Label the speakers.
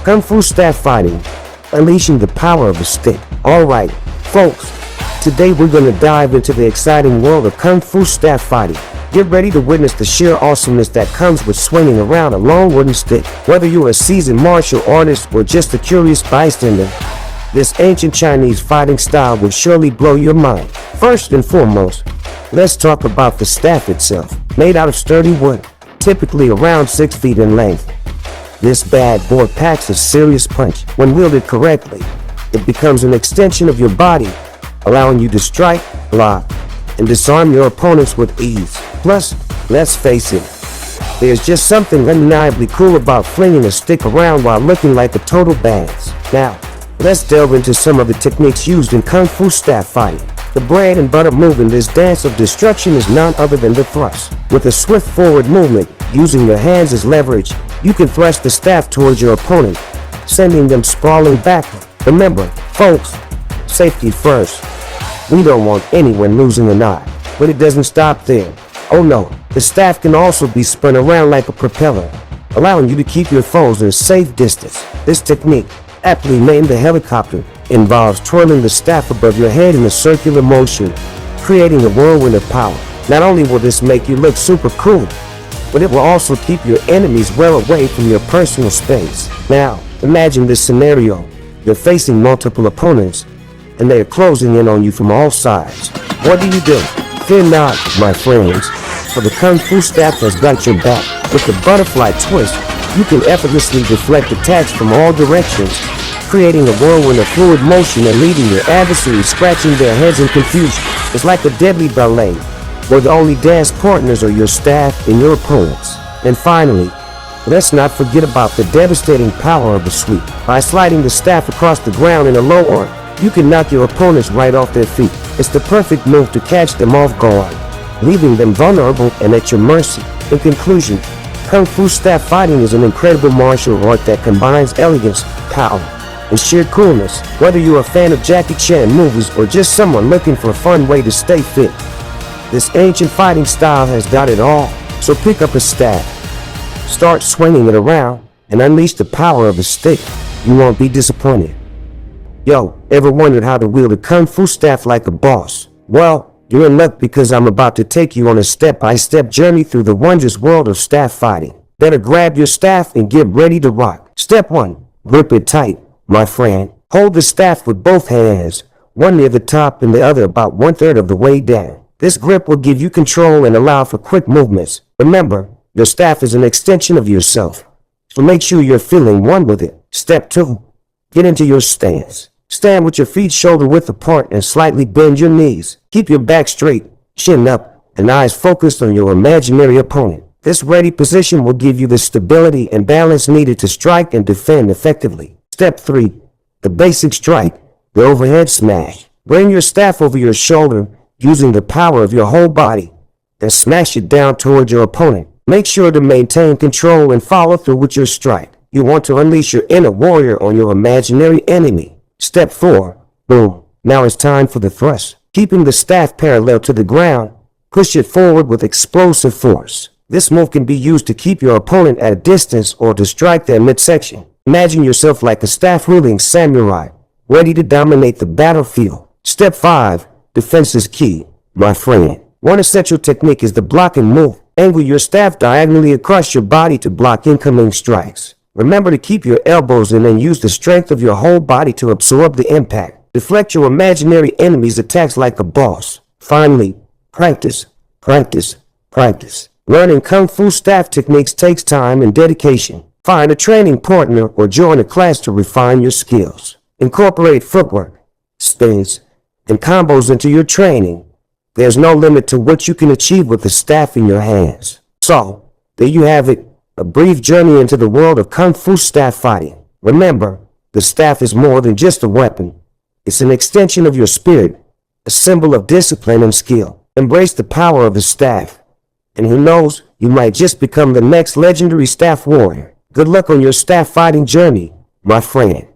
Speaker 1: Kung Fu staff fighting, unleashing the power of the stick. Alright, folks, today we're gonna dive into the exciting world of Kung Fu staff fighting. Get ready to witness the sheer awesomeness that comes with swinging around a long wooden stick. Whether you're a seasoned martial artist or just a curious bystander, this ancient Chinese fighting style will surely blow your mind. First and foremost, let's talk about the staff itself. Made out of sturdy wood, typically around 6 feet in length, this bad boy packs a serious punch. When wielded correctly, it becomes an extension of your body, allowing you to strike, block, and disarm your opponents with ease. Plus, let's face it, there's just something undeniably cool about flinging a stick around while looking like a total badass. Now, let's delve into some of the techniques used in Kung Fu staff fighting. The bread and butter move in this dance of destruction is none other than the thrust. With a swift forward movement, using your hands as leverage, you can thrust the staff towards your opponent, sending them sprawling backward. Remember, folks, safety first. We don't want anyone losing an eye. But it doesn't stop there. Oh no, the staff can also be spun around like a propeller, allowing you to keep your foes at a safe distance. This technique, aptly named the helicopter, involves twirling the staff above your head in a circular motion, creating a whirlwind of power. Not only will this make you look super cool, but it will also keep your enemies well away from your personal space. Now, imagine this scenario. You're facing multiple opponents, and they are closing in on you from all sides. What do? Fear not, my friends, for the Kung Fu staff has got your back. With the butterfly twist, you can effortlessly deflect attacks from all directions, creating a whirlwind of fluid motion and leaving your adversaries scratching their heads in confusion. It's like a deadly ballet, where the only dance partners are your staff and your opponents. And finally, let's not forget about the devastating power of the sweep. By sliding the staff across the ground in a low arc, you can knock your opponents right off their feet. It's the perfect move to catch them off guard, leaving them vulnerable and at your mercy. In conclusion, Kung Fu staff fighting is an incredible martial art that combines elegance, power, and sheer coolness. Whether you're a fan of Jackie Chan movies or just someone looking for a fun way to stay fit, this ancient fighting style has got it all. So pick up a staff, start swinging it around, and unleash the power of the stick. You won't be disappointed. Yo, ever wondered how to wield a Kung Fu staff like a boss? Well, you're in luck because I'm about to take you on a step-by-step journey through the wondrous world of staff fighting. Better grab your staff and get ready to rock. Step 1. Grip it tight, my friend. Hold the staff with both hands, one near the top and the other about 1/3 of the way down. This grip will give you control and allow for quick movements. Remember, your staff is an extension of yourself, so make sure you're feeling one with it. Step 2. Get into your stance. Stand with your feet shoulder width apart and slightly bend your knees. Keep your back straight, chin up, and eyes focused on your imaginary opponent. This ready position will give you the stability and balance needed to strike and defend effectively. Step 3. The basic strike, the overhead smash. Bring your staff over your shoulder using the power of your whole body and smash it down toward your opponent. Make sure to maintain control and follow through with your strike. You want to unleash your inner warrior on your imaginary enemy. Step 4. Boom. Now it's time for the thrust. Keeping the staff parallel to the ground, push it forward with explosive force. This move can be used to keep your opponent at a distance or to strike their midsection. Imagine yourself like a staff-wielding samurai, ready to dominate the battlefield. Step 5. Defense is key, my friend. One essential technique is the blocking move. Angle your staff diagonally across your body to block incoming strikes. Remember to keep your elbows in and use the strength of your whole body to absorb the impact. Deflect your imaginary enemy's attacks like a boss. Finally, practice, practice, practice. Learning Kung Fu staff techniques takes time and dedication. Find a training partner or join a class to refine your skills. Incorporate footwork, spins, and combos into your training. There's no limit to what you can achieve with the staff in your hands. So, there you have it. A brief journey into the world of Kung Fu staff fighting. Remember, the staff is more than just a weapon. It's an extension of your spirit, a symbol of discipline and skill. Embrace the power of the staff. And who knows, you might just become the next legendary staff warrior. Good luck on your staff fighting journey, my friend.